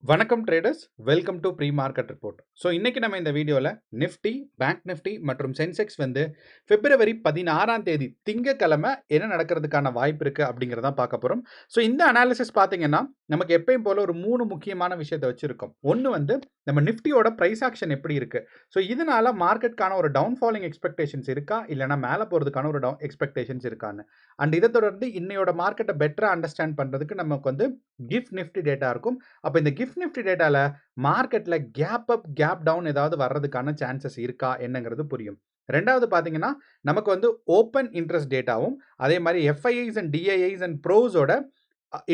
வணக்கம் traders, welcome to pre market report. So இன்னைக்கு நம்ம இந்த வீடியோவில் நிஃப்டி, பேங்க் நிஃப்டி மற்றும் சென்செக்ஸ் வந்து பிப்ரவரி 16ஆம் தேதி திங்கக்கிழமை என்ன நடக்கிறதுக்கான வாய்ப்பு இருக்குது அப்படிங்கிறத பார்க்க போகிறோம். ஸோ இந்த அனாலிசிஸ் பார்த்தீங்கன்னா நமக்கு எப்பயும் போல ஒரு 3 முக்கியமான விஷயத்தை வச்சிருக்கோம். ஒன்று வந்து நம்ம நிஃப்டியோட ப்ரைஸ் ஆக்ஷன் எப்படி இருக்குது, ஸோ இதனால மார்க்கெட்டுக்கான ஒரு டவுன் ஃபாலிங் எக்ஸ்பெக்டேஷன்ஸ் இருக்கா இல்லைனா மேலே போகிறதுக்கான ஒரு எக்ஸ்பெக்டேஷன்ஸ் இருக்கான்னு. அண்ட் இதை தொடர்ந்து இன்னையோட மார்க்கெட்டை பெட்டராக அண்டர்ஸ்டாண்ட் பண்ணுறதுக்கு நமக்கு வந்து கிஃப்ட் நிஃப்டி டேட்டா இருக்கும். அப்போ இந்த கிஃப்ட் நிஃப்டி டேட்டால மார்க்கெட்ல கேப் அப் கேப் டவுன் ஏதாவது வர்றதுக்கான சான்சஸ் இருக்கா என்னங்கிறது புரியும். ரெண்டாவது பாத்தீங்கன்னா நமக்கு வந்து ஓப்பன் இன்ட்ரெஸ்ட் டேட்டாவும் அதே மாதிரி எஃப்ஐஐஸ் அண்ட் டிஐஐஸ் அண்ட் ப்ரோஸோட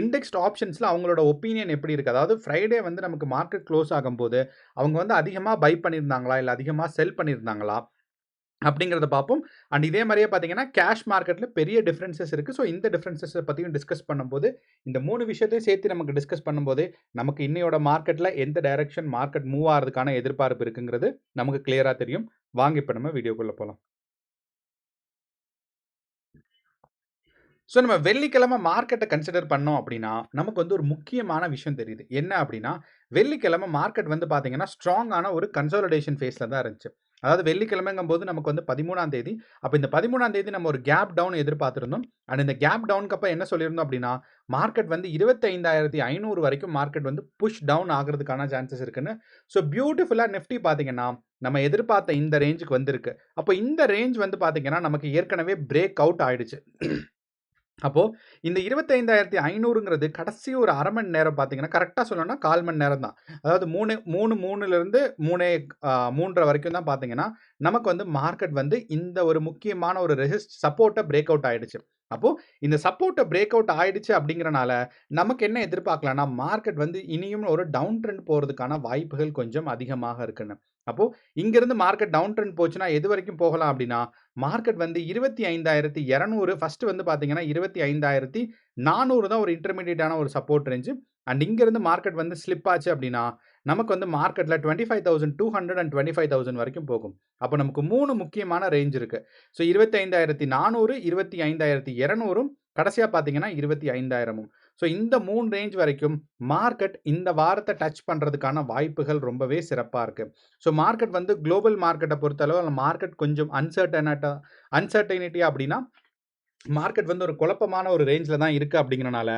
இண்டெக்ஸ்ட் ஆப்ஷன்ஸ்ல அவங்களோட ஒப்பீனியன் எப்படி இருக்கு, அதாவது ஃப்ரைடே வந்து நமக்கு மார்க்கெட் க்ளோஸ் ஆகும்போது அவங்க வந்து அதிகமாக பை பண்ணியிருந்தாங்களா இல்லை அதிகமாக செல் பண்ணியிருந்தாங்களா அப்படிங்கிறத பார்ப்போம். அண்ட் இதே மாதிரியே பார்த்தீங்கன்னா கேஷ் மார்க்கெட்டில் பெரிய டிஃப்ரென்சஸ் இருக்குது. ஸோ இந்த டிஃப்ரென்சஸை பற்றியும் டிஸ்கஸ் பண்ணும்போது இந்த 3 விஷயத்தையும் சேர்த்து நமக்கு டிஸ்கஸ் பண்ணும்போது நமக்கு இன்னையோட மார்க்கெட்டில் எந்த டைரக்ஷன் மார்க்கெட் மூவ் ஆகிறதுக்கான எதிர்பார்ப்பு இருக்குங்கிறது நமக்கு கிளியராக தெரியும். வாங்க இப்போ நம்ம வீடியோக்குள்ளே போகலாம். ஸோ நம்ம வெள்ளிக்கிழமை மார்க்கெட்டை கன்சிடர் பண்ணோம் அப்படின்னா நமக்கு வந்து ஒரு முக்கியமான விஷயம் தெரியுது. என்ன அப்படின்னா வெள்ளிக்கிழமை மார்க்கெட் வந்து பார்த்தீங்கன்னா ஸ்ட்ராங்கான ஒரு கன்சாலிடேஷன் ஃபேஸில் தான் இருந்துச்சு. அதாவது வெள்ளிக்கிழமைங்கும் போது நமக்கு வந்து 13ஆம் தேதி. அப்போ இந்த 13ஆம் தேதி நம்ம ஒரு கேப் டவுன் எதிர்பார்த்துருந்தோம். அண்ட் இந்த கேப் டவுனுக்கு அப்போ என்ன சொல்லியிருந்தோம் அப்படின்னா மார்க்கெட் வந்து 25,500 வரைக்கும் மார்க்கெட் வந்து புஷ் டவுன் ஆகிறதுக்கான சான்சஸ் இருக்குன்னு. ஸோ பியூட்டிஃபுல்லாக நிஃப்டி பார்த்தீங்கன்னா நம்ம எதிர்பார்த்த இந்த ரேஞ்சுக்கு வந்திருக்கு. அப்போ இந்த ரேஞ்ச் வந்து பார்த்தீங்கன்னா நமக்கு ஏற்கனவே பிரேக் அவுட் ஆயிடுச்சு. அப்போ இந்த 25,500ங்கிறது கடைசி ஒரு அரை மணி நேரம் பார்த்தீங்கன்னா கரெக்டாக சொல்லணும்னா 1/4 மணி நேரம் தான். அதாவது 3:03லிருந்து 3:30 வரைக்கும் தான் பார்த்தீங்கன்னா நமக்கு வந்து மார்க்கெட் வந்து இந்த ஒரு முக்கியமான ஒரு சப்போர்ட்டை பிரேக் அவுட் ஆயிடுச்சு. அப்போ இந்த சப்போர்ட்டை பிரேக் அவுட் ஆயிடுச்சு அப்படிங்கிறனால நமக்கு என்ன எதிர்பார்க்கலாம்னா மார்க்கெட் வந்து இனியும் ஒரு டவுன் ட்ரெண்ட் போகிறதுக்கான வாய்ப்புகள் கொஞ்சம் அதிகமாக இருக்குன்னு. அப்போ இங்கிருந்து மார்க்கெட் டவுன் ட்ரெண்ட் போச்சுன்னா எது வரைக்கும் போகலாம் அப்படின்னா மார்க்கெட் வந்து 25,200 ஃபர்ஸ்ட் வந்து பார்த்தீங்கன்னா 25,400 தான் ஒரு இன்டர்மீடியட்டான ஒரு சப்போர்ட் ரேஞ்சு. அண்ட் இங்கிருந்து மார்க்கெட் வந்து ஸ்லிப் ஆச்சு அப்படின்னா நமக்கு வந்து மார்க்கெட்டில் 25,200 அண்ட் 25,000 வரைக்கும் போகும். அப்போ நமக்கு 3 முக்கியமான ரேஞ்ச் இருக்கு. ஸோ 25,400, 25,200, கடைசியாக பார்த்தீங்கன்னா 25,000. ஸோ இந்த 3 ரேஞ்ச் வரைக்கும் மார்க்கெட் இந்த வாரத்தை டச் பண்ணுறதுக்கான வாய்ப்புகள் ரொம்பவே சிறப்பாக இருக்கு. ஸோ மார்க்கெட் வந்து குளோபல் மார்க்கெட்டை பொறுத்தளவு மார்க்கெட் கொஞ்சம் அன்சர்டனிட்டி அப்படின்னா மார்க்கெட் வந்து ஒரு குழப்பமான ஒரு ரேஞ்சில் தான் இருக்குது. அப்படிங்கிறனால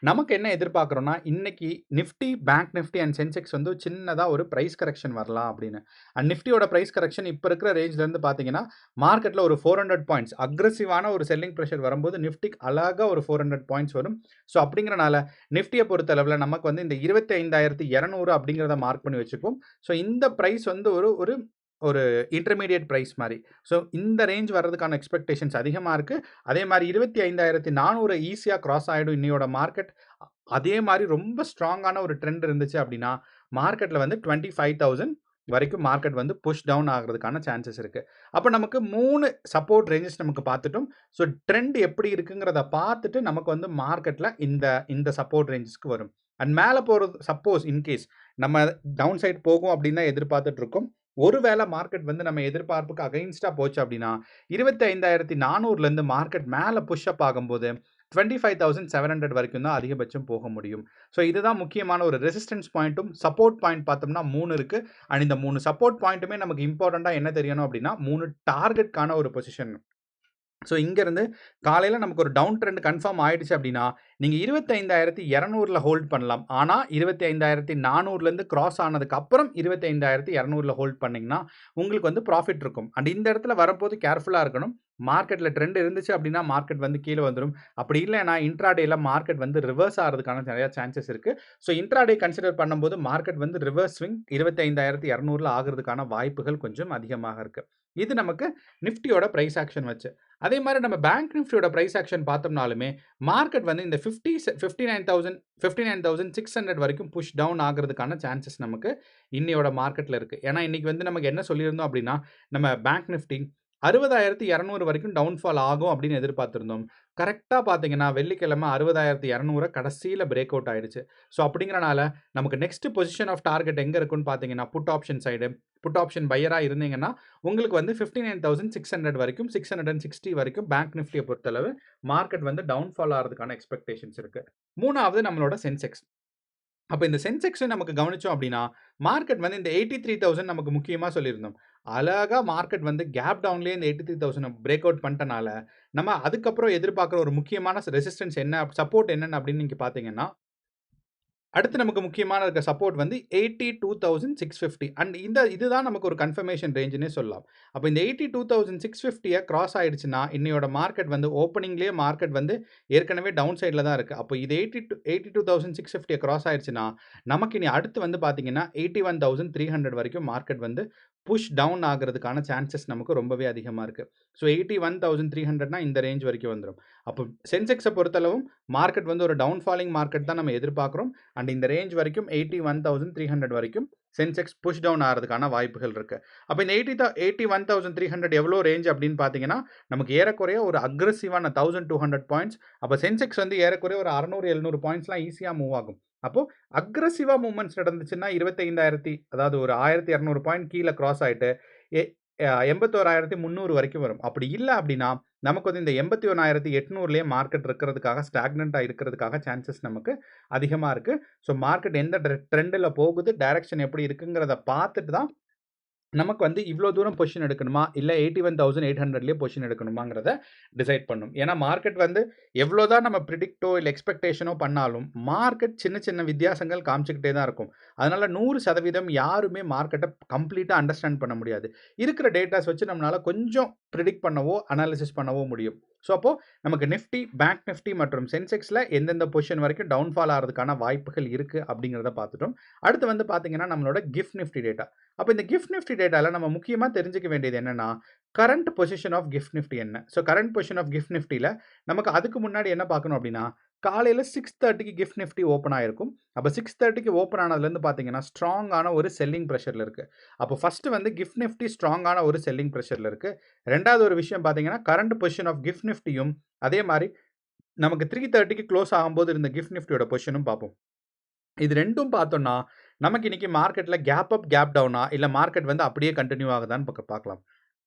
நமக்கு என்ன எதிர்பார்க்குறோன்னா இன்னைக்கு Nifty, bank Nifty and Sensex வந்து சின்னதாக ஒரு ப்ரைஸ் கரெக்ஷன் வரலாம் அப்படின்னு. அண்ட் நிஃப்டியோட ப்ரைஸ் கரெக்ஷன் இப்போ இருக்கிற ரேஞ்சிலேருந்து பார்த்தீங்கன்னா மார்க்கெட்டில் ஒரு 400 பாயிண்ட்ஸ் அக்ரெசிவான ஒரு செல்லிங் ப்ரெஷர் வரும்போது நிஃப்டிக்கு அழகாக ஒரு 400 பாயிண்ட்ஸ் வரும். ஸோ அப்படிங்கிறனால நிஃப்டியை பொறுத்தளவில் நமக்கு வந்து இந்த 25,200 அப்படிங்கிறத மார்க் பண்ணி வச்சுப்போம். ஸோ இந்த ப்ரைஸ் வந்து ஒரு ஒரு ஒரு இன்டர்மீடியட் ப்ரைஸ் மாதிரி. ஸோ இந்த ரேஞ்ச் வர்றதுக்கான எக்ஸ்பெக்டேஷன்ஸ் அதிகமாக இருக்குது. அதே மாதிரி 25,400 ஈஸியாக கிராஸ் ஆகிடும் இன்னையோட மார்க்கெட். அதே மாதிரி ரொம்ப ஸ்ட்ராங்கான ஒரு ட்ரெண்ட் இருந்துச்சு அப்படின்னா மார்க்கெட்டில் வந்து 25,000 வரைக்கும் மார்க்கெட் வந்து புஷ் டவுன் ஆகிறதுக்கான சான்சஸ் இருக்குது. அப்போ நமக்கு 3 சப்போர்ட் ரேஞ்சஸ் நமக்கு பார்த்துட்டோம். ஸோ ட்ரெண்ட் எப்படி இருக்குங்கிறத பார்த்துட்டு நமக்கு வந்து மார்க்கெட்டில் இந்த இந்த சப்போர்ட் ரேஞ்சஸ்க்கு வரும். அண்ட் மேலே போகிறது சப்போஸ் இன்கேஸ் நம்ம டவுன் சைட் போகும் அப்படின்னு தான் எதிர்பார்த்துட்டு இருக்கோம். ஒருவேளை மார்க்கெட் வந்து நம்ம எதிர்பார்ப்புக்கு அகைன்ஸ்டாக போச்சு அப்படின்னா 25,400லேருந்து மார்க்கெட் மேலே புஷ்அப் ஆகும்போது 25,700 வரைக்கும் தான் அதிகபட்சம் போக முடியும். ஸோ இதுதான் முக்கியமான ஒரு ரெசிஸ்டன்ஸ் பாயிண்ட்டும் சப்போர்ட் பாயிண்ட் பார்த்தோம்னா 3 இருக்குது. அண்ட் இந்த 3 சப்போர்ட் பாயிண்ட்டுமே நமக்கு இம்பார்ட்டண்ட்டாக என்ன தெரியணும் அப்படின்னா 3 டார்கெட்கான ஒரு பொசிஷன். ஸோ இங்கேருந்து காலையில் நமக்கு ஒரு டவுன் ட்ரெண்ட் கன்ஃபார்ம் ஆயிடுச்சு அப்படின்னா நீங்கள் 25,200 ஹோல்ட் பண்ணலாம். ஆனால் 25,400லேருந்து கிராஸ் ஆனதுக்கு அப்புறம் 25,200 ஹோல்ட் பண்ணிங்கன்னா உங்களுக்கு வந்து ப்ராஃபிட் இருக்கும். அண்ட் இந்த இடத்துல வரும்போது கேர்ஃபுல்லாக இருக்கணும். மார்க்கெட்டில் ட்ரெண்ட் இருந்துச்சு அப்படின்னா மார்க்கெட் வந்து கீழே வந்துடும். அப்படி இல்லைன்னா இன்ட்ராடேல மார்க்கெட் வந்து ரிவர்ஸ் ஆகிறதுக்கான நிறையா சான்சஸ் இருக்குது. ஸோ இன்ட்ராடே கன்சிடர் பண்ணும்போது மார்க்கெட் வந்து ரிவர்ஸ் ஸ்விங் 25,200 ஆகிறதுக்கான வாய்ப்புகள் கொஞ்சம் அதிகமாக இருக்குது. இது நமக்கு நிஃப்டியோட ப்ரைஸ் ஆக்ஷன் வச்சு. அதே மாதிரி நம்ம பேங்க் நிஃப்டியோட ப்ரைஸ் ஆக்ஷன் பார்த்தோம்னாலுமே மார்க்கெட் வந்து இந்த 59,600 வரைக்கும் புஷ் டவுன் ஆகிறதுக்கான சான்சஸ் நமக்கு இன்னையோட மார்க்கெட்டில் இருக்குது. ஏன்னா இன்னைக்கு வந்து நமக்கு என்ன சொல்லியிருந்தோம் அப்படின்னா நம்ம பேங்க் நிஃப்டி 60,200 வரைக்கும் டவுன்ஃபால் ஆகும் அப்படின்னு எதிர்பார்த்துருந்தோம். கரெக்டாக பார்த்தீங்கன்னா வெள்ளிக்கிழமை 60,200 கடைசியில் பிரேக் அவுட் ஆயிடுச்சு. ஸோ அப்படிங்கிறனால நமக்கு நெக்ஸ்ட் பொசிஷன் ஆஃப் டார்கெட் எங்கே இருக்குன்னு பார்த்தீங்கன்னா put option side. Put option பையராக இருந்தீங்கன்னா உங்களுக்கு வந்து 59,600 வரைக்கும் 660 வரைக்கும் பேங்க் நிஃப்டியை பொறுத்தளவு மார்க்கெட் வந்து டவுன்ஃபால் ஆகிறதுக்கான எக்ஸ்பெக்டேஷன்ஸ் இருக்குது. மூணாவது நம்மளோட சென்செக்ஸ். அப்ப இந்த சென்செக்ஸ நமக்கு கவனிச்சோம் அப்டின்னா, மார்க்கெட் வந்து இந்த 83,000 நமக்கு முக்கியமா சொல்லியிருந்தோம். அழகா மார்க்கெட் வந்து கேப் டவுன்லயே இந்த 83,000 பிரேக் அவுட் பண்ணிட்டனால, நம்ம அதுக்கப்புறம் எதிர்பார்க்குற ஒரு முக்கியமான ரெசிஸ்டன்ஸ் என்ன, சப்போர்ட் என்னன்னு அப்டின்னு நீங்க பார்த்தீங்கன்னா, அடுத்து நமக்கு முக்கியமான இருக்க சப்போர்ட் வந்து 82,650 அண்ட் இதுதான் நமக்கு ஒரு கன்ஃபர்மேஷன் ரேஞ்சுன்னே சொல்லலாம். அப்ப இந்த 82,650 கிராஸ் ஆயிடுச்சுன்னா, இன்னையோட மார்க்கெட் வந்து ஓப்பனிங்லயே மார்க்கெட் வந்து ஏற்கனவே டவுன் சைட்ல தான் இருக்கு. அப்போ இது 82,650 கிராஸ் ஆயிடுச்சுன்னா, நமக்கு இனி அடுத்து வந்து பார்த்தீங்கன்னா, 81,300 வரைக்கும் மார்க்கெட் வந்து புஷ் டவுன் ஆகுறதுக்கான சான்சஸ் நமக்கு ரொம்பவே அதிகமா இருக்கு. ஸோ 81,300னா இந்த ரேஞ்ச் வரைக்கும் வந்துரும். அப்போ சென்செக்ஸ பொறுத்தளவும் மார்க்கெட் வந்து ஒரு டவுன் ஃபாலிங் மார்க்கெட் தான் நம்ம எதிர்பார்க்கிறோம். அண்ட் இந்த ரேஞ்ச் வரைக்கும் 81,300 வரைக்கும் சென்செக்ஸ் புஷ் டவுன் ஆகிறதுக்கான வாய்ப்புகள் இருக்கு. அப்போ இந்த 81,300 எவ்வளோ ரேஞ்ச் அப்படின்னு பார்த்தீங்கன்னா, நமக்கு ஏறக்குறைய ஒரு அக்ரெசிவான 1,200 பாயிண்ட்ஸ். அப்போ சென்செக்ஸ் வந்து ஏறக்குறைய ஒரு 600, 700 பாயிண்ட்ஸ்லாம் ஈஸியா மூவ் ஆகும். அப்போ அக்ரெசிவா மூவ்மெண்ட்ஸ் நடந்துச்சுன்னா 25,000 அதாவது ஒரு 1,200 பாயிண்ட் கீழ கிராஸ் ஆயிட்டு எ 81,300 வரைக்கும் வரும். அப்படி இல்ல அப்படின்னா, நமக்கு வந்து இந்த 81,800லயே மார்க்கெட் இருக்கிறதுக்காக ஸ்டாக்னன்ட்டா இருக்கிறதுக்காக சான்சஸ் நமக்கு அதிகமா இருக்கு. ஸோ மார்க்கெட் எந்த ட்ரெண்ட்ல போகுது, டைரக்ஷன் எப்படி இருக்குங்கிறத பார்த்துட்டு தான் நமக்கு வந்து இவ்ளோ தூரம் பொசிஷன் எடுக்கணுமா, இல்ல 81,800லயே பொசிஷன் எடுக்கணுமாங்கிறத டிசைட் பண்ணும். ஏன்னா மார்க்கெட் வந்து எவ்ளோ தான் நம்ம பிரெடிக்ட்டோ இல்ல எக்ஸ்பெக்டேஷனோ பண்ணாலும், மார்க்கெட் சின்ன சின்ன வித்தியாசங்கள் காமிச்சுக்கிட்டே தான் இருக்கும். அதனால 100% யாருமே மார்க்கெட்ட கம்ப்ளீட்டா அண்டர்ஸ்டாண்ட் பண்ண முடியாது. இருக்கிற டேட்டாஸ் வச்சு நம்மளால கொஞ்சம் பிரெடிக்ட் பண்ணவோ, அனாலிசிஸ் பண்ணவோ முடியும். ஸோ அப்போ நமக்கு நிஃப்டி, பேங்க் நிஃப்டி மற்றும் சென்செக்ஸ்ல எந்தெந்த பொசிஷன் வரைக்கும் டவுன்ஃபால் ஆறதுக்கான வாய்ப்புகள் இருக்கு அப்படிங்கிறத பார்த்துட்டோம். அடுத்து வந்து பார்த்தீங்கன்னா, நம்மளோட கிஃப்ட் நிஃப்டி டேட்டா. அப்ப இந்த கிஃப்ட் நிஃப்டி டேட்டால நம்ம முக்கியமா தெரிஞ்சுக்க வேண்டியது என்னன்னா, current position of GIFT Nifty என்ன? So current position of GIFT நிஃப்டில நமக்கு அதுக்கு முன்னாடி என்ன பார்க்கணும் அப்படின்னா, காலையில 6:30க்கு கிஃப்ட் நிஃப்டி ஓப்பன் ஆயிருக்கும். அப்ப 6:30க்கு ஓப்பன் ஆனதுலேருந்து பார்த்தீங்கன்னா, ஸ்ட்ராங்கான ஒரு செல்லிங் பிரஷர்ல இருக்கு. அப்போ ஃபர்ஸ்ட் வந்து கிஃப்ட் நிஃப்டி ஸ்ட்ராங்கான ஒரு செல்லிங் பிரஷர்ல இருக்கு. 2வது ஒரு விஷயம் பார்த்தீங்கன்னா, கரண்ட் பொசிஷன் ஆஃப் கிஃப்ட் நிஃப்டியும் அதே மாரி நமக்கு 3:30க்கு க்ளோஸ் ஆகும்போது இருந்த கிஃப்ட் நிஃப்டியோட பொசிஷனும் பார்ப்போம். இது 2ம் பார்த்தோம்னா, நமக்கு இன்னைக்கு மார்க்கெட்ல கேப் அப், கேப் டவுனா இல்ல மார்க்கெட் வந்து அப்படியே கன்டின்யூ ஆகுதான்னு பார்க்கலாம்.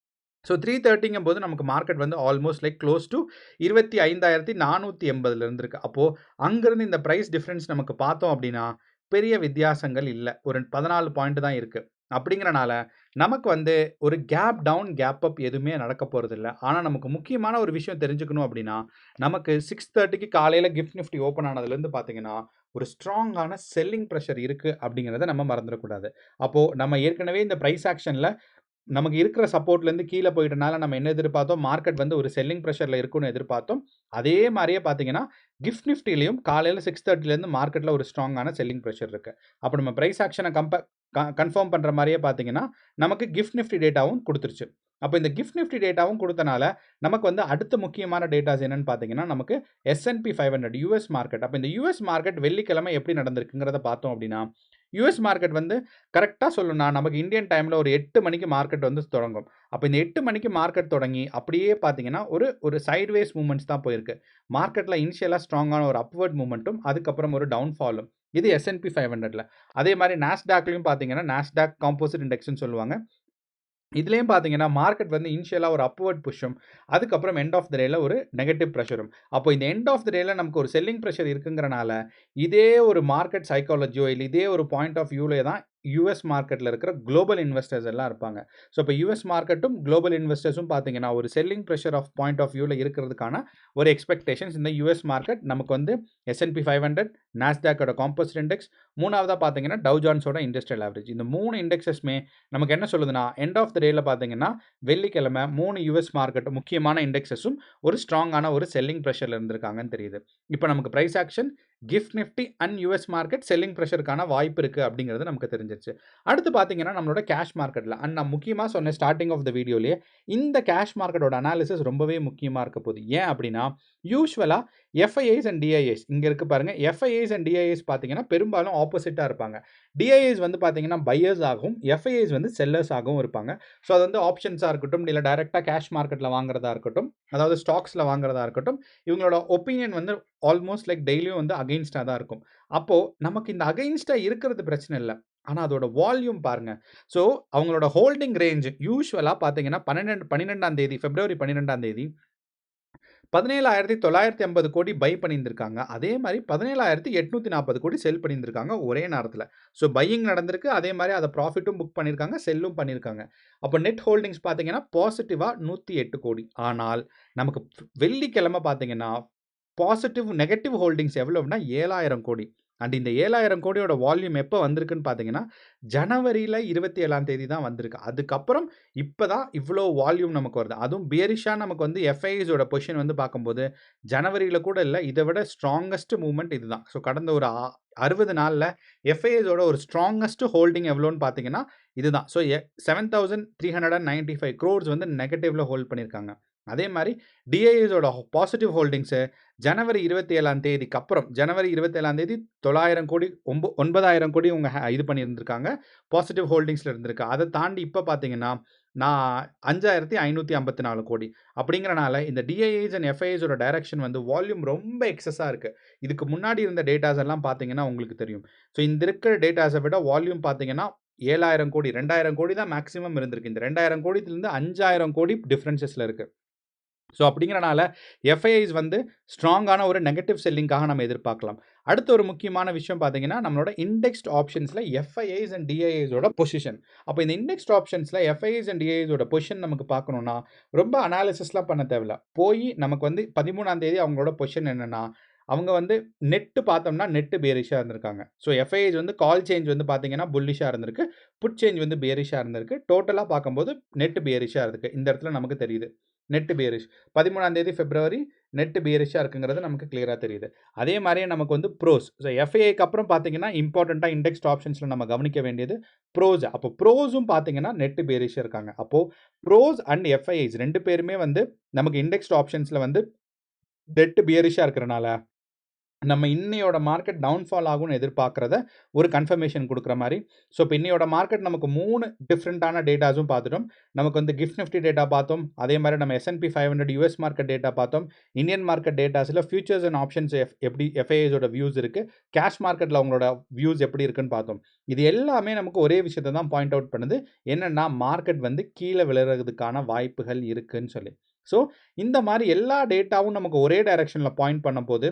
ஸோ 3:30ங்கும்போது நமக்கு மார்க்கெட் வந்து ஆல்மோஸ்ட் லைக் க்ளோஸ் டூ 25,480ல இருந்திருக்கு. அப்போ அங்கிருந்து இந்த பிரைஸ் டிஃபரன்ஸ் நமக்கு பார்த்தோம் அப்படின்னா, பெரிய வித்தியாசங்கள் இல்ல. ஒரு 14 பாயிண்ட் தான் இருக்கு. அப்படிங்கிறனால நமக்கு வந்து ஒரு கேப் டவுன், கேப் அப் எதுவுமே நடக்க போறதில்ல. ஆனா நமக்கு முக்கியமான ஒரு விஷயம் தெரிஞ்சுக்கணும் அப்படின்னா, நமக்கு 6:30க்கு காலையில கிஃப்ட் நிஃப்டி ஓப்பன் ஆனதுலேருந்து பார்த்தீங்கன்னா, ஒரு ஸ்ட்ராங்கான செல்லிங் பிரஷர் இருக்கு அப்படிங்கிறத நம்ம மறந்துடக்கூடாது. அப்போ நம்ம ஏற்கனவே இந்த பிரைஸ் ஆக்ஷன்ல நமக்கு இருக்கிற சப்போர்ட்லேருந்து கீழ போயிட்டனால நம்ம என்ன எதிர்பார்த்தோம், மார்க்கெட் வந்து ஒரு செல்லிங் பிரஷர்ல இருக்கும்னு எதிர்பார்த்தோம். அதே மாரியே பார்த்தீங்கன்னா, கிஃப்ட் நிஃப்டிலயும் காலையில 6:30லேருந்து மார்க்கெட்ல ஒரு ஸ்ட்ராங்கான செல்லிங் பிரஷர் இருக்கு. அப்ப நம்ம பிரைஸ் ஆக்ஷன கன்ஃபார்ம் பண்ற மாரியே பார்த்தீங்கன்னா, நமக்கு கிஃப்ட் நிஃப்டி டேட்டாவும் குடுத்துருச்சு. அப்ப இந்த கிஃப்ட் நிஃப்டி டேட்டாவும் குடுத்தனால, நமக்கு வந்து அடுத்த முக்கியமான டேட்டாஸ் என்னன்னு பார்த்தீங்கன்னா, நமக்கு S&P 500 யுஎஸ் மார்க்கெட். அப்ப இந்த யுஎஸ் மார்க்கெட் வெள்ளிக்கிழமை எப்படி நடந்திருக்குங்கிறத பார்த்தோம் அப்படின்னா, யுஎஸ் மார்க்கெட் வந்து கரெக்ட்டா சொல்லணும்னா, நமக்கு இந்தியன் டைம்ல ஒரு 8 மணிக்கு மார்க்கெட் வந்து தொடங்கும். அப்ப இந்த 8 மணிக்கு மார்க்கெட் தொடங்கி, அப்படியே பார்த்தீங்கன்னா, ஒரு சைட்வேஸ் மூவ்மெண்ட்ஸ் தான் போயிருக்கு. மார்க்கெட்ல இனிஷியலா ஸ்ட்ராங்கான ஒரு அப்வர்ட் மூவ்மெண்ட்டும், அதுக்கப்புறம் ஒரு டவுன் ஃபாலும். இது S&P 500ல. அதே மாரி நாஸ்டாக்லயும் பார்த்தீங்கன்னா, நாஸ்டாக் காம்போசிட் இண்டெக்ஸ்ன்னு சொல்லுவாங்க. இதுலயும் பார்த்தீங்கன்னா, மார்க்கெட் வந்து இனிஷியலா ஒரு அப்வர்ட் புஷ்ஷும், அதுக்கப்புறம் எண்ட் ஆஃப் த டேல ஒரு நெகட்டிவ் பிரஷரும். அப்போ இந்த எண்ட் ஆஃப் த டேல நமக்கு ஒரு செல்லிங் பிரஷர் இருக்குங்கிறனால, இதே ஒரு மார்க்கெட் சைக்காலஜியோ இல்ல இதே ஒரு பாயிண்ட் ஆஃப் வியூல தான் யுஎஸ் மார்க்கெட்ல இருக்கிற குளோபல் இன்வெஸ்டர்ஸ் எல்லாம் இருப்பாங்க. ஸோ இப்போ யுஎஸ் மார்க்கெட்டும், குளோபல் இன்வெஸ்டர்ஸும் பார்த்தீங்கன்னா, ஒரு selling pressure of point of வியூல இருக்கிறதுக்கான ஒரு எக்ஸ்பெக்டேஷன்ஸ் இந்த யுஎஸ் மார்க்கெட் நமக்கு வந்து S&P 500, நாஸ்டாக்கோட காம்போசிட் இண்டெக்ஸ், 3வதா பார்த்தீங்கன்னா, டவ் ஜோன்ஸோட இண்டஸ்ட்ரியல் ஆவரேஜ். இந்த 3 இண்டெக்ஸஸுமே நமக்கு என்ன சொல்லுதுன்னா, எண்ட் ஆஃப் த டேல பார்த்தீங்கன்னா, வெள்ளிக்கிழமை 3 யுஎஸ் மார்க்கெட் முக்கியமான இண்டெக்ஸஸும் ஒரு ஸ்ட்ராங்கான ஒரு செல்லிங் பிரஷர்ல இருந்திருக்காங்கன்னு தெரியுது. இப்போ நமக்கு price action, GIFT Nifty and US market selling பிரஷருக்கான வாய்ப்பு இருக்கு அப்படிங்கிறது நமக்கு தெரிஞ்சிருச்சு. அடுத்து பார்த்தீங்கன்னா, நம்மளோட கேஷ் மார்க்கெட்ல அண்ட் நான் முக்கியமா சொன்னேன் ஸ்டார்ட்டிங் ஆஃப் த வீடியோலயே, இந்த கேஷ் மார்க்கெட்டோட அனாலிசிஸ் ரொம்பவே முக்கியமா இருக்க போகுது. ஏன் அப்படின்னா, யூசுவலா எஃப்ஐஐஸ் அண்ட் டிஐஏஸ் இங்க இருக்கு பாருங்க. எஃப்ஐஐஸ் அண்ட் டிஐஏஸ் பார்த்தீங்கன்னா, பெரும்பாலும் ஆப்போசிட்டா இருப்பாங்க. டிஐஏஸ் வந்து பார்த்தீங்கன்னா, பையர்ஸ் ஆகவும், எஃப்ஐஐஸ் வந்து செல்லர்ஸ் ஆகவும் இருப்பாங்க. ஸோ அது வந்து ஆப்ஷன்ஸா இருக்கட்டும், இல்ல டைரக்ட்டா கேஷ் மார்க்கெட்ல வாங்குறதா இருக்கட்டும், அதாவது ஸ்டாக்ஸ்ல வாங்குறதா இருக்கட்டும், இவங்களோட ஒப்பீனியன் வந்து ஆல்மோஸ்ட் லைக் டெய்லியும் வந்து அகைன்ஸ்டா தான் இருக்கும். அப்போ நமக்கு இந்த அகைன்ஸ்டா இருக்கிறது பிரச்சனை இல்ல. ஆனா அதோட வால்யூம் பாருங்க. ஸோ அவங்களோட ஹோல்டிங் ரேஞ்ச் யூசுவலா பார்த்தீங்கன்னா, 12ஆம் தேதி பிப்ரவரி 12ஆம் தேதி 17,950 கோடி பை பண்ணியிருந்திருக்காங்க. அதே மாரி 17,840 கோடி செல் பண்ணியிருந்திருக்காங்க ஒரே நேரத்தில. ஸோ பையிங் நடந்திருக்கு. அதே மாரி அத ப்ராஃபிட்டும் புக் பண்ணியிருக்காங்க. செல்லும் பண்ணியிருக்காங்க. அப்போ நெட் ஹோல்டிங்ஸ் பார்த்தீங்கன்னா, பாசிட்டிவா 108 கோடி. ஆனால் நமக்கு வெள்ளிக்கிழமை பார்த்தீங்கன்னா, நெகட்டிவ் ஹோல்டிங்ஸ் எவ்வளோ அப்படின்னா 7,000 கோடி. அண்ட் இந்த 7,000 கோடியோட வால்யூம் எப்போ வந்திருக்குன்னு பார்த்தீங்கன்னா, ஜனவரியில 27ஆம் தேதி தான் வந்திருக்கு. அதுக்கப்புறம் இப்ப தான் இவ்ளோ வால்யூம் நமக்கு வருது. அதுவும் பியரிஷா நமக்கு வந்து எஃப்ஐஐஸோட பொசிஷன் வந்து பார்க்கும்போது, ஜனவரியில கூட இல்ல. இத விட ஸ்ட்ராங்கஸ்ட் மூவ்மெண்ட் இதுதான். ஸோ கடந்த ஒரு 60 நாள்ல எஃப்ஐஐஸோட ஒரு ஸ்ட்ராங்கஸ்ட் ஹோல்டிங் எவ்வளோன்னு பார்த்தீங்கன்னா, இதுதான். ஸோ 7,395 crores வந்து நெகட்டிவ்ல ஹோல்ட் பண்ணியிருக்காங்க. அதே மாரி டிஐஏஸோட பாசிட்டிவ் ஹோல்டிங்ஸு ஜனவரி 27ஆம் தேதிக்கு அப்புறம் ஜனவரி 27ஆம் தேதி 900 கோடி 9,000 கோடி இவங்க இது பண்ணியிருந்திருக்காங்க. பாசிட்டிவ் ஹோல்டிங்ஸ்ல இருந்திருக்கு. அத தாண்டி இப்ப பார்த்தீங்கன்னா, நான் 5,554 கோடி. அப்படிங்கிறனால இந்த டிஐஏஸ் அண்ட் எஃப்ஐஐஸோட டைரக்ஷன் வந்து வால்யூம் ரொம்ப எக்ஸஸா இருக்கு. இதுக்கு முன்னாடி இருந்த டேட்டாஸ் எல்லாம் பார்த்தீங்கன்னா உங்களுக்கு தெரியும். ஸோ இந்த இருக்கிற டேட்டாஸ விட வால்யூம் பார்த்தீங்கன்னா 7,000 கோடி, 2,000 கோடி தான் மேக்ஸிமம் இருந்திருக்கு. இந்த 2,000 கோடியிலிருந்து 5,000 கோடி டிஃபரன்ஸஸ்ல இருக்கு. ஸோ அப்படிங்கிறனால எஃப்ஐஐஸ் வந்து ஸ்ட்ராங்கான ஒரு நெகட்டிவ் செல்லிங்காக நம்ம எதிர்பார்க்கலாம். அடுத்த ஒரு முக்கியமான விஷயம் பார்த்தீங்கன்னா, நம்மளோட இண்டெக்ஸ்ட் ஆப்ஷன்ஸ்ல எஃப்ஐஐஸ் அண்ட் டிஐஐஸோட பொசிஷன். அப்போ இந்த இண்டெக்ஸ்ட் ஆப்ஷன்ஸ்ல எஃப்ஐஐஸ் அண்ட் டிஐஐஸோட பொசிஷன் நமக்கு பார்க்கணும்னா, ரொம்ப அனாலிசிஸ்லாம் பண்ண தேவையில்ல. போய் நமக்கு வந்து 13ஆம் தேதி அவங்களோட பொசிஷன் என்னன்னா, அவங்க வந்து நெட் பார்த்தோம்னா நெட் பேரிஷா இருந்திருக்காங்க. ஸோ எஃப்ஐஐஸ் வந்து கால் சேஞ்ச் வந்து பார்த்தீங்கன்னா புல்லிஷா இருந்திருக்கு. புட் சேஞ்ச் வந்து பேரிஷா இருந்திருக்கு. டோட்டலா பார்க்கும்போது நெட் பேரிஷா இருக்கு. இந்த இடத்துல நமக்கு தெரியுது. நெட் பேரிஷ் 13ஆம் தேதி பிப்ரவரி நெட் பேரிஷா இருக்குங்கிறது நமக்கு கிளியரா தெரியுது. அதே மாரியே நமக்கு வந்து ப்ரோஸ். ஸோ எஃப்ஐஐக்கு அப்புறம் பார்த்தீங்கன்னா, இம்பார்ட்டன்ட்டா இண்டெக்ஸ்ட் ஆப்ஷன்ஸ்ல நம்ம கவனிக்க வேண்டியது ப்ரோஸ். அப்போ ப்ரோஸும் பார்த்தீங்கன்னா நெட் பேரிஷா இருக்காங்க. அப்போ ப்ரோஸ் அண்ட் எஃப்ஐஐஸ் 2 பேருமே வந்து நமக்கு இண்டெக்ஸ்ட் ஆப்ஷன்ஸ்ல வந்து நெட் பியரிஷா இருக்கிறனால, நம்ம இன்னையோட மார்க்கெட் டவுன்ஃபால் ஆகும்னு எதிர்பார்க்கிறத ஒரு கன்ஃபர்மேஷன் குடுக்குற மாரி. ஸோ இப்ப இன்னையோட மார்க்கெட் நமக்கு 3 டிஃபரண்டான டேட்டாஸும் பார்த்துட்டோம். நமக்கு வந்து கிஃப்ட் நிஃப்டி டேட்டா பார்த்தோம். அதே மாரி நம்ம S&P 500 யுஎஸ் மார்க்கெட் டேட்டா பார்த்தோம். இந்தியன் மார்க்கெட் டேட்டாஸ்ல ஃபியூச்சர்ஸ் அண்ட் ஆப்ஷன்ஸ் எப்படி எஃப்ஐஐஸோட வியூஸ் இருக்கு. கேஷ் மார்க்கெட்ல அவங்களோட வியூஸ் எப்படி இருக்குன்னு பார்த்தோம். இது எல்லாமே நமக்கு ஒரே விஷயத்த தான் பாயிண்ட் அவுட் பண்ணுது. என்னன்னா மார்க்கெட் வந்து கீழ விழறதுக்கான வாய்ப்புகள் இருக்குன்னு சொல்லி. ஸோ இந்த மாரி எல்லா டேட்டாவும் நமக்கு ஒரே டைரக்ஷன்ல பாயிண்ட் பண்ணும்போது,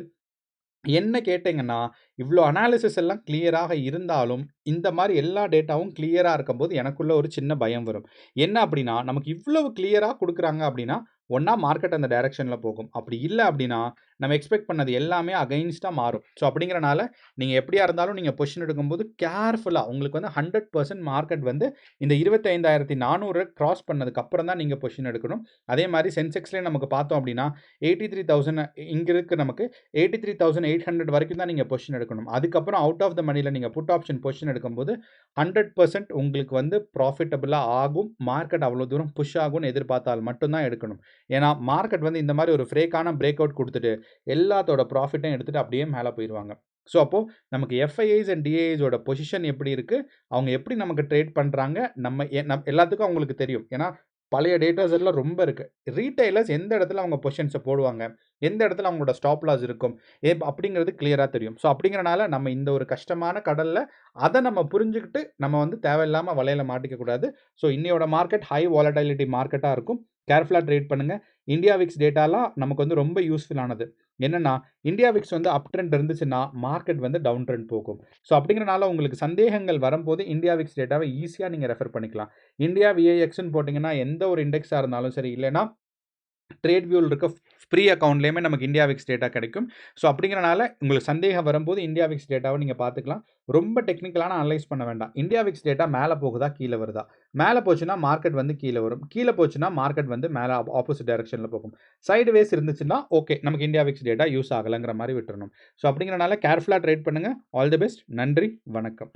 என்ன கேட்டீங்கன்னா, இவ்ளோ அனாலிசிஸ் எல்லாம் கிளியராக இருந்தாலும், இந்த மாரி எல்லா டேட்டாவும் கிளியரா இருக்கும்போது, எனக்குள்ள ஒரு சின்ன பயம் வரும். என்ன அப்டின்னா, நமக்கு இவ்வளவு கிளியரா குடுக்குறாங்க அப்டின்னா, ஒண்ணா மார்க்கெட் அந்த டைரக்ஷன்ல போகும். அப்படி இல்ல அப்டின்னா, நம்ம எக்ஸ்பெக்ட் பண்ணது எல்லாமே அகைன்ஸ்ட்டா மாறும். ஸோ அப்படிங்கிறனால, நீங்க எப்படியா இருந்தாலும் நீங்க பொசிஷன் எடுக்கும்போது கேர்ஃபுல்லா உங்களுக்கு வந்து 100% மார்க்கெட் வந்து இந்த 25,400 கிராஸ் பண்ணதுக்கு அப்புறம் தான் நீங்க பொசிஷன் எடுக்கணும். அதே மாரி சென்செக்ஸ்லயே நமக்கு பார்த்தோம் அப்டின்னா, 83,000 இங்க இருக்கு நமக்கு. 83,800 வரைக்கும் தான் நீங்க பொசிஷன் எடுக்கணும். அதுக்கப்புறம் அவுட் ஆஃப் த மனில நீங்க புட் ஆப்ஷன் பொசிஷன் எடுக்கும்போது 100% உங்களுக்கு வந்து ப்ராஃபிட்டபிளா ஆகும். மார்க்கெட் அவ்வளோ தூரம் புஷ் ஆகும்னு எதிர்பார்த்தால் மட்டும் தான் எடுக்கணும். ஏன்னா, மார்க்கெட் வந்து இந்த மாரி ஒரு ஃப்ரேக்கான பிரேக் அவுட் குடுத்துட்டு, எல்லாத்தோட ப்ராஃபிட்டையும் எடுத்துட்டு அப்படியே மேல போயிருவாங்க. ஸோ, அப்போ நமக்கு எஃப்ஐஐஸ் அண்ட் டிஐஐஸோட பொசிஷன் எப்படி இருக்கு? அவங்க எப்படி நமக்கு ட்ரேட் பண்றாங்க? எல்லாத்துக்கும் அவங்களுக்கு தெரியும். ஏன்னா, பழைய டேட்டாஸ் எல்லாம் ரொம்ப இருக்கு. ரீட்டெய்லர்ஸ் எந்த இடத்துல அவங்க பொசிஷன்ஸ போடுவாங்க? எந்த இடத்துல அவங்களோட ஸ்டாப் லாஸ் இருக்கும்? அப்படிங்கிறது கிளியரா தெரியும். ஸோ, அப்படிங்கிறனால நம்ம இந்த ஒரு கஷ்டமான கடல்ல அத நம்ம புரிஞ்சுகிட்டு, நம்ம வந்து தேவையில்லாம வலையில மாட்டிக்க கூடாது. ஸோ, இன்னையோட மார்க்கெட் ஹை வாலடைலிட்டி மார்க்கெட்டா இருக்கும். கேர்ஃபுல்லா ட்ரேட் பண்ணுங்க. இந்தியா விக்ஸ் டேட்டாலாம் நமக்கு வந்து ரொம்ப யூஸ்ஃபுல் ஆனது. என்னன்னா, இந்தியா விக்ஸ் வந்து அப் ட்ரெண்ட் இருந்துச்சுன்னா, மார்க்கெட் வந்து டவுன் ட்ரெண்ட் போகும். ஸோ, அப்படிங்கிறனால உங்களுக்கு சந்தேகங்கள் வரும்போது இந்தியா விக்ஸ் டேட்டாவ ஈஸியா நீங்க ரெஃபர் பண்ணிக்கலாம். இந்தியா விஐஎக்ஸ்ன்னு போட்டீங்கன்னா, எந்த ஒரு இண்டெக்ஸா இருந்தாலும் சரி, இல்லன்னா ட்ரேட் வியூல இருக்க ஃப்ரீ அக்கவுண்ட்லயுமே நமக்கு இந்தியா விக்ஸ் டேட்டா கிடைக்கும். ஸோ, அப்படிங்கிறனால உங்களுக்கு சந்தேகம் வரும்போது இந்தியா விக்ஸ் டேட்டாவ நீங்க பார்த்துக்கலாம். ரொம்ப டெக்னிக்கலான அனலைஸ் பண்ண வேண்டாம். இந்தியா விக்ஸ் டேட்டா மேல போகுதா? கீழ வருதா? மேல போச்சுன்னா மார்க்கெட் வந்து கீழ வரும். கீழ போச்சுன்னா மார்க்கெட் வந்து மேல ஆப்போசிட் டைரக்ஷன்ல போகும். சைட்வேஸ் இருந்துச்சுன்னா, ஓகே நமக்கு இந்தியா விக்ஸ் டேட்டா யூஸ் ஆகலங்கிற மாரி விட்டுறணும். ஸோ, அப்படிங்கிறனால கேர்ஃபுல்லா ட்ரேட் பண்ணுங்க. All the best. நன்றி. வணக்கம்.